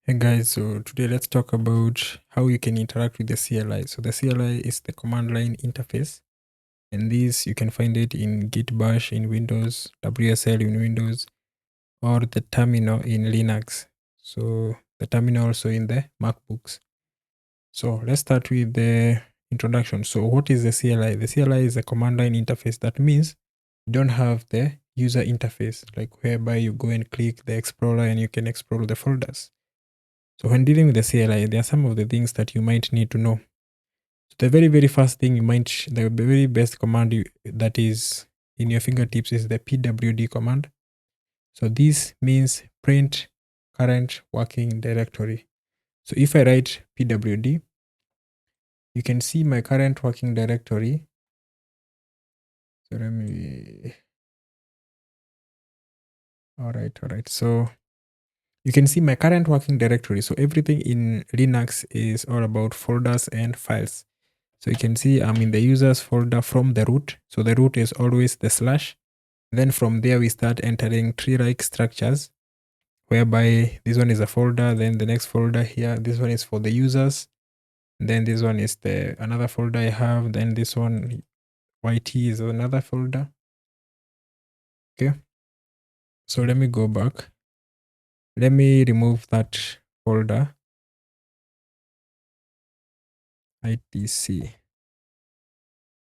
Hey guys, so today let's talk about how you can interact with the CLI. So the CLI is the command line interface, and this you can find it in Git Bash in Windows, WSL in Windows, or the terminal in Linux. So the terminal also in the MacBooks. So let's start with the introduction. So what is the CLI? The CLI is a command line interface. That means you don't have the user interface, like whereby you go and click the Explorer and you can explore the folders. So when dealing with the CLI, there are some of the things that you might need to know. So the very first thing the very best command that is in your fingertips is the pwd command. So this means print current working directory. So if I write pwd, you can see my current working directory. So let me, all right. So you can see my current working directory. So everything in Linux is all about folders and files. So you can see I'm in the users folder from the root. So the root is always the slash. Then from there we start entering tree-like structures, whereby this one is a folder, then the next folder here, this one is for the users. Then this one is another folder I have. Then this one, YT, is another folder. Okay. So let me go back. Let me remove that folder, ITC.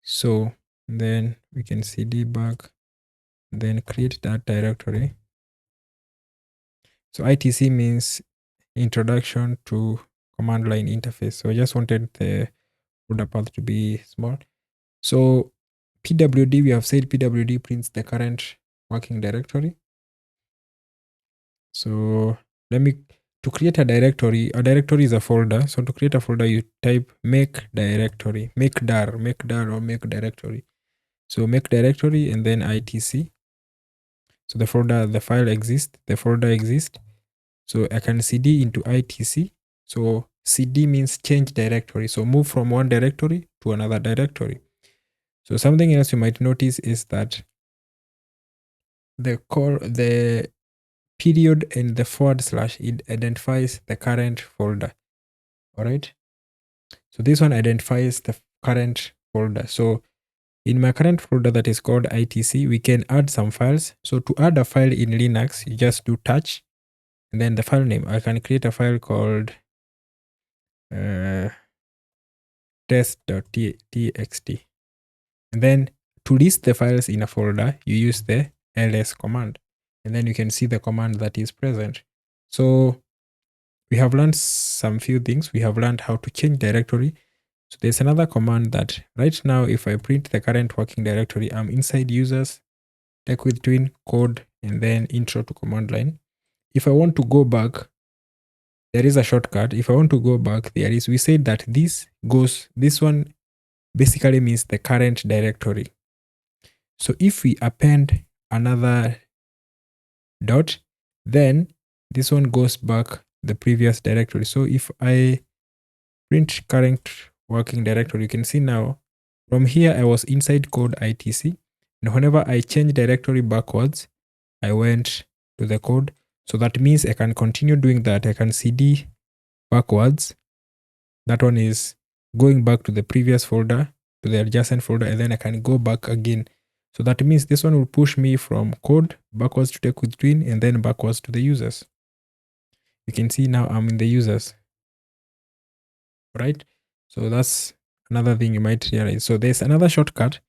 So then we can cd back, then create that directory. So ITC means introduction to command line interface. So I just wanted the folder path to be small. So pwd, we have said pwd prints the current working directory. So to create a directory is a folder. So to create a folder, you type make directory, make dar or make directory. So make directory and then ITC. So the file exists, the folder exists. So I can cd into ITC. So cd means change directory. So move from one directory to another directory. So something else you might notice is that the period and the /, it identifies the current folder. All right. So this one identifies the current folder. So in my current folder that is called ITC, we can add some files. So to add a file in Linux, you just do touch and then the file name. I can create a file called test.txt. And then to list the files in a folder, you use the ls command. And then you can see the command that is present. So we have learned some few things. We have learned how to change directory. So there's another command that right now, if I print the current working directory, I'm inside users, TechWithTwin, code, and then intro to command line. If I want to go back, there is a shortcut. If I want to go back, we said that this one basically means the current directory. So if we append another dot, then this one goes back the previous directory. So if I print current working directory, you can see now from here I was inside code ITC, and whenever I change directory backwards, I went to the code. So that means I can continue doing that. I can cd backwards. That one is going back to the previous folder, to the adjacent folder, and then I can go back again. So that means this one will push me from code backwards to TechWithTwin and then backwards to the users. You can see now I'm in the users, right? So that's another thing you might realize. So there's another shortcut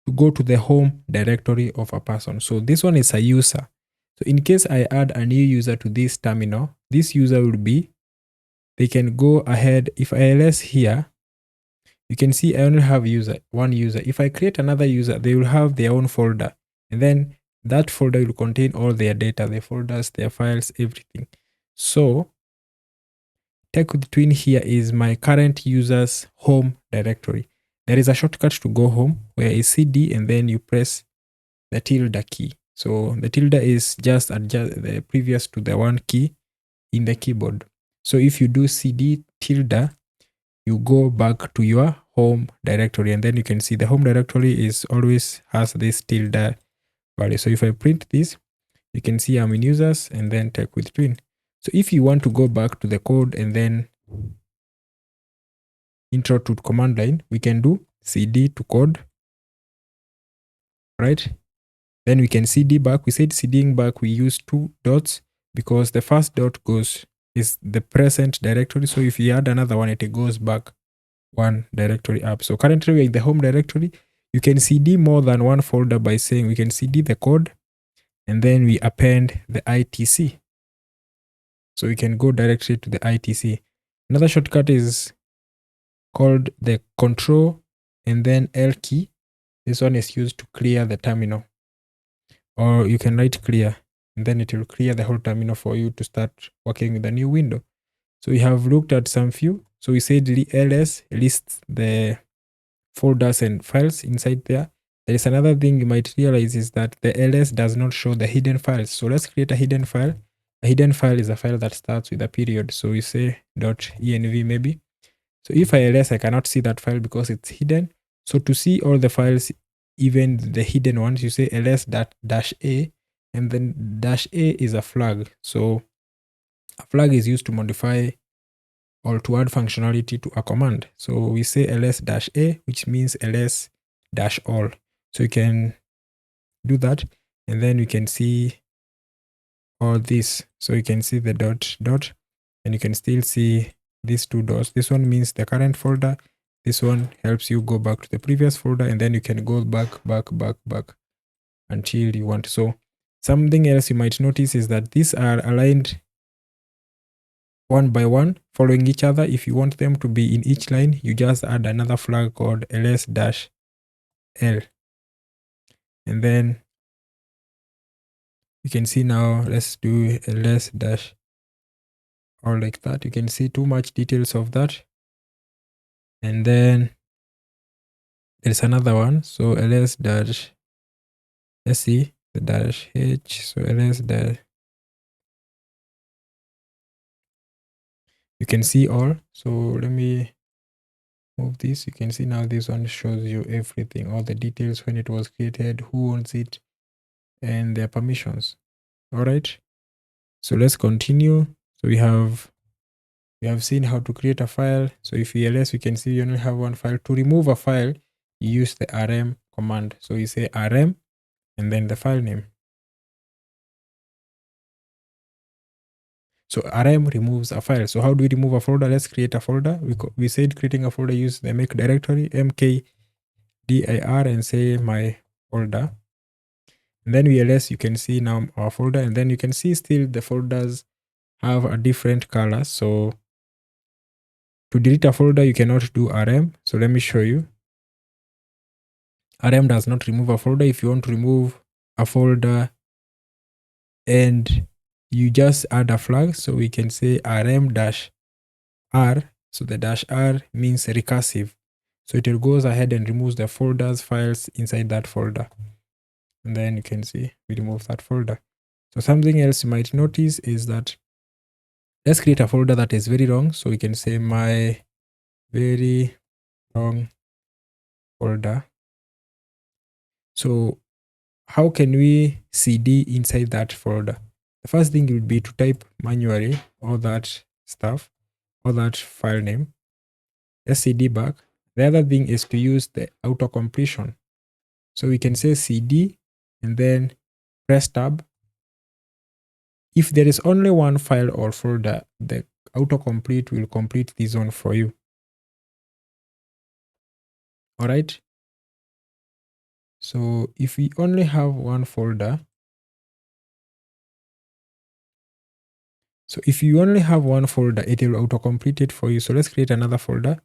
to go to the home directory of a person. So this one is a user. So in case I add a new user to this terminal, this user will be, they can go ahead. If I ls here, you can see I only have one user. If I create another user, they will have their own folder. And then that folder will contain all their data, their folders, their files, everything. So TechWithTwin here is my current user's home directory. There is a shortcut to go home where is cd and then you press the tilde key. So the tilde is just adjust the previous to the one key in the keyboard. So if you do cd tilde, you go back to your home directory, and then you can see the home directory is always has this tilde value. So if I print this, you can see I'm in users and then TechWithTwin. So if you want to go back to the code and then intro to command line, we can do cd to code, right? Then we can cd back. We said cding back, we use 2 dots because the first dot is the present directory. So if you add another one, it goes back one directory up. So currently we're in the home directory. You can cd more than one folder by saying we can cd the code and then we append the ITC. So we can go directly to the ITC. Another shortcut is called the control and then L key. This one is used to clear the terminal. Or you can write clear and then it will clear the whole terminal for you to start working with a new window. So we have looked at some few. So we said ls lists the folders and files inside there. There is another thing you might realize is that the ls does not show the hidden files. So let's create a hidden file. A hidden file is a file that starts with a period. So we say .env maybe. So if I ls, I cannot see that file because it's hidden. So to see all the files, even the hidden ones, you say ls-a, and then -a is a flag. So a flag is used to modify or to add functionality to a command. So we say ls-a, which means ls-all. So you can do that, and then you can see all this. So you can see the dot, and you can still see these 2 dots. This one means the current folder. This one helps you go back to the previous folder, and then you can go back until you want. So something else you might notice is that these are aligned one by one, following each other. If you want them to be in each line, you just add another flag called ls-l. And then you can see now, let's do ls-all like that. You can see too much details of that. And then there's another one. So ls dash, let's see the dash h. So ls dash, you can see all. So let me move this. You can see now this one shows you everything, all the details, when it was created, who owns it, and their permissions. All right. So let's continue. So we have seen how to create a file. So if we ls, we can see you only have one file. To remove a file, you use the rm command. So you say rm and then the file name. So rm removes a file. So how do we remove a folder? Let's create a folder. We said creating a folder, use the make directory mkdir and say my folder. And then we ls, you can see now our folder, and then you can see still the folders have a different color. So to delete a folder, you cannot do rm. So let me show you. Rm does not remove a folder. If you want to remove a folder and you just add a flag, so we can say rm-r. So the -r means recursive. So it goes ahead and removes the folders, files inside that folder. And then you can see we remove that folder. So something else you might notice is that let's create a folder that is very long. So we can say my very long folder. So how can we cd inside that folder? The first thing would be to type manually all that stuff, all that file name. Let's cd back. The other thing is to use the auto completion. So we can say cd and then press tab. If there is only one file or folder, the autocomplete will complete this one for you. All right. So if we only have one folder, it will autocomplete it for you. So let's create another folder.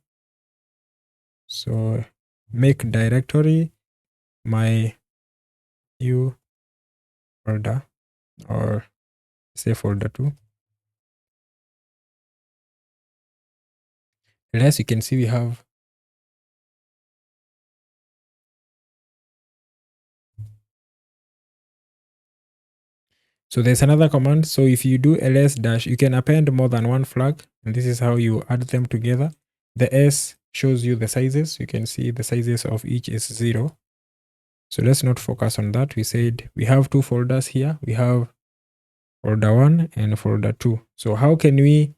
So make directory my new folder, or say folder 2. And as you can see, we have so there's another command. So if you do ls dash, you can append more than one flag, and this is how you add them together. The s shows you the sizes. You can see the sizes of each is 0. So let's not focus on that. We said we have 2 folders here. We have folder 1 and folder 2. So how can we,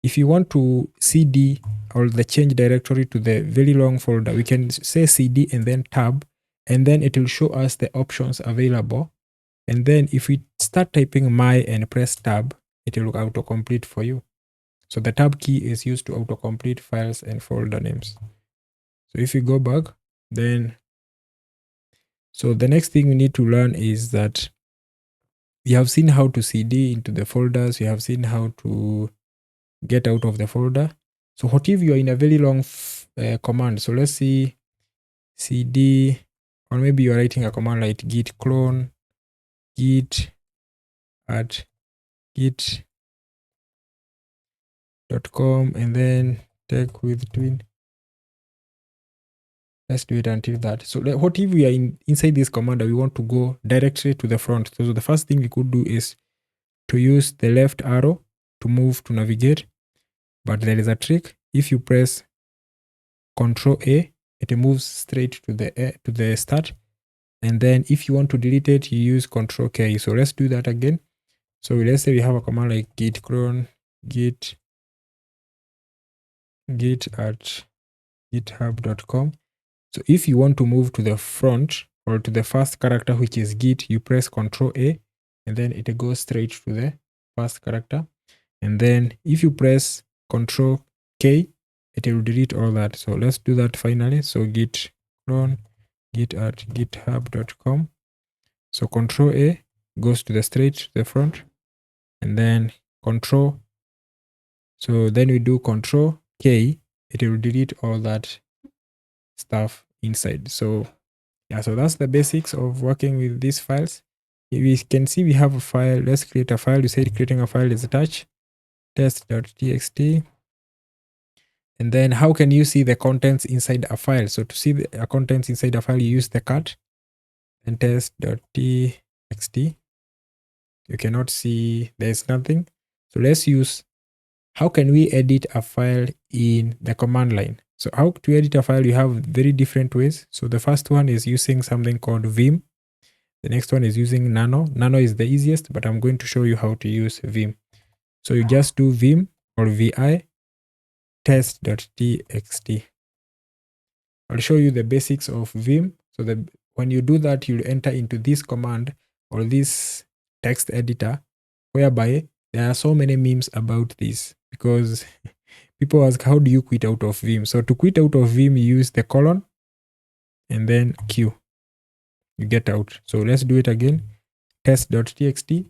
if you want to cd or the change directory to the very long folder, we can say cd and then tab, and then it will show us the options available. And then if we start typing my and press tab, it will autocomplete for you. So the tab key is used to autocomplete files and folder names. So if you go back, then, so the next thing we need to learn is that we have seen how to cd into the folders. We have seen how to get out of the folder. So what if you are in a very long command? So let's see cd, or maybe you are writing a command like git clone git at git.com and then TechWithTwin. Let's do it until that. So what if we are inside this command and we want to go directly to the front? So the first thing we could do is to use the left arrow to move to navigate. But there is a trick. If you press Ctrl A, it moves straight to the start. And then if you want to delete it, you use Ctrl K. So let's do that again. So let's say we have a command like git clone git at github.com. So if you want to move to the front or to the first character, which is git, you press Ctrl A, and then it goes straight to the first character. And then if you press Ctrl K, it will delete all that. So let's do that finally. So git clone git at github.com. So Ctrl A goes to the straight to the front, and then Control. So then we do Ctrl K, it will delete all that stuff inside. So yeah, so that's the basics of working with these files. We can see we have a file. Let's create a file. You said creating a file is attached test.txt. And then how can you see the contents inside a file? So to see the contents inside a file, you use the cat and test.txt. You cannot see, there's nothing. So let's use, how can we edit a file in the command line? So how to edit a file, you have very different ways. So the first one is using something called Vim. The next one is using Nano. Nano is the easiest, but I'm going to show you how to use Vim. So you just do Vim or vi test.txt. I'll show you the basics of Vim. So when you do that, you'll enter into this command or this text editor, whereby there are so many memes about this because people ask, how do you quit out of Vim? So to quit out of Vim, you use the colon and then Q. You get out. So let's do it again. Test.txt.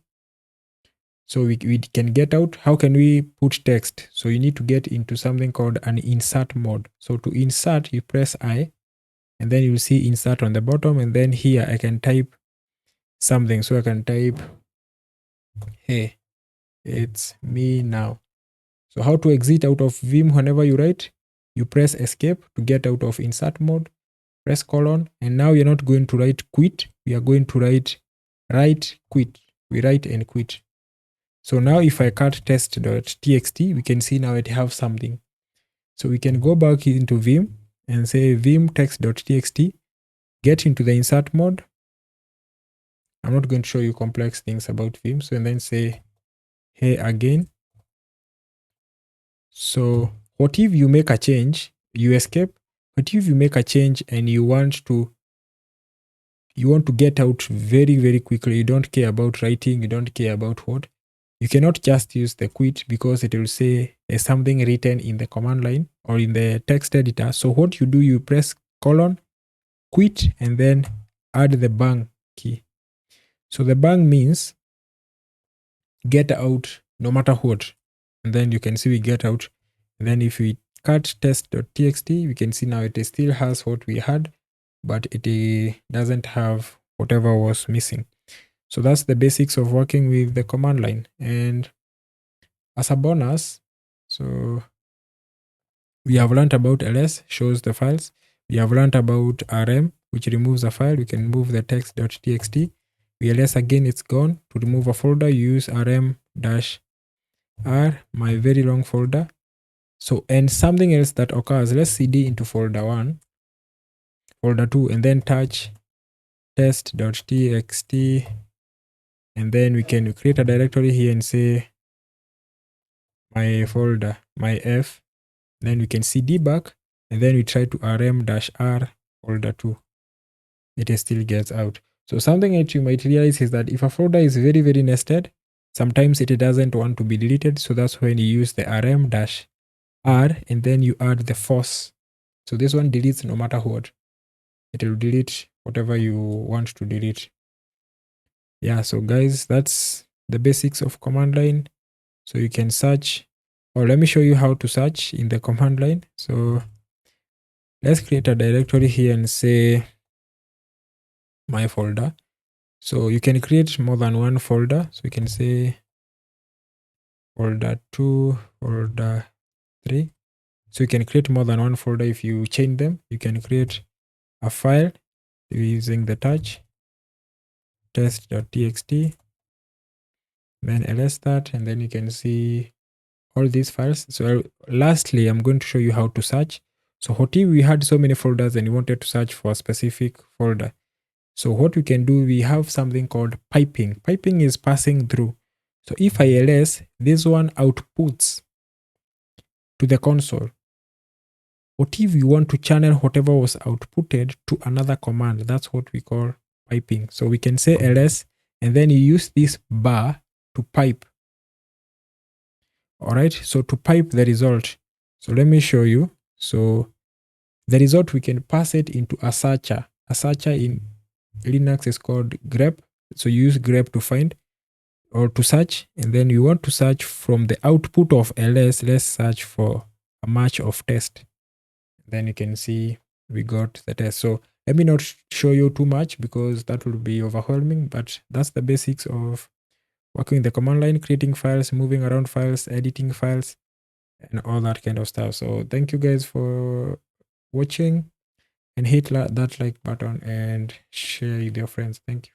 So we can get out. How can we put text? So you need to get into something called an insert mode. So to insert, you press I, and then you'll see insert on the bottom. And then here I can type something. So I can type, hey, it's me now. So how to exit out of Vim whenever you write? You press escape to get out of insert mode, press colon, and now you're not going to write quit. We are going to write quit. We write and quit. So now if I cut test.txt, we can see now it have something. So we can go back into Vim and say Vim text.txt, get into the insert mode. I'm not going to show you complex things about Vim. So and then say, hey again. So what if you make a change, you escape? What if you make a change and you want to get out very, very quickly? You don't care about writing, you don't care about what? You cannot just use the quit because it will say there's something written in the command line or in the text editor. So what you do, you press colon, quit, and then add the bang key. So the bang means get out no matter what. And then you can see we get out. And then if we cut test.txt, we can see now it still has what we had, but it doesn't have whatever was missing. So that's the basics of working with the command line. And as a bonus, so we have learned about ls, shows the files. We have learned about rm, which removes a file. We can move the text.txt. ls again, it's gone. To remove a folder, you use rm-r, my very long folder. So, and something else that occurs, let's cd into folder 1, folder 2, and then touch test.txt And then we can create a directory here and say my folder, my F. Then we can see debug, and then we try to rm-r folder 2. It still gets out. So something that you might realize is that if a folder is very, very nested, sometimes it doesn't want to be deleted. So that's when you use the rm-r and then you add the force. So this one deletes no matter what. It will delete whatever you want to delete. Yeah, so guys, that's the basics of command line. So you can search, or let me show you how to search in the command line. So let's create a directory here and say my folder. So you can create more than one folder. So you can say folder 2, folder 3. So you can create more than one folder. If you chain them, you can create a file using the touch test.txt, then ls that, and then you can see all these files. So lastly, I'm going to show you how to search. So what if we had so many folders and you wanted to search for a specific folder? So what we can do, we have something called piping. Piping is passing through. So if I ls, this one outputs to the console. What if you want to channel whatever was outputted to another command? That's what we call piping. So we can say ls, and then you use this bar to pipe. All right, so to pipe the result. So let me show you. So the result, we can pass it into a searcher. A searcher in Linux is called grep. So you use grep to find or to search, and then you want to search from the output of ls. Let's search for a match of test. Then you can see we got the test. So let me not show you too much because that will be overwhelming, but that's the basics of working in the command line, creating files, moving around files, editing files, and all that kind of stuff. So thank you guys for watching, and hit that like button and share with your friends. Thank you.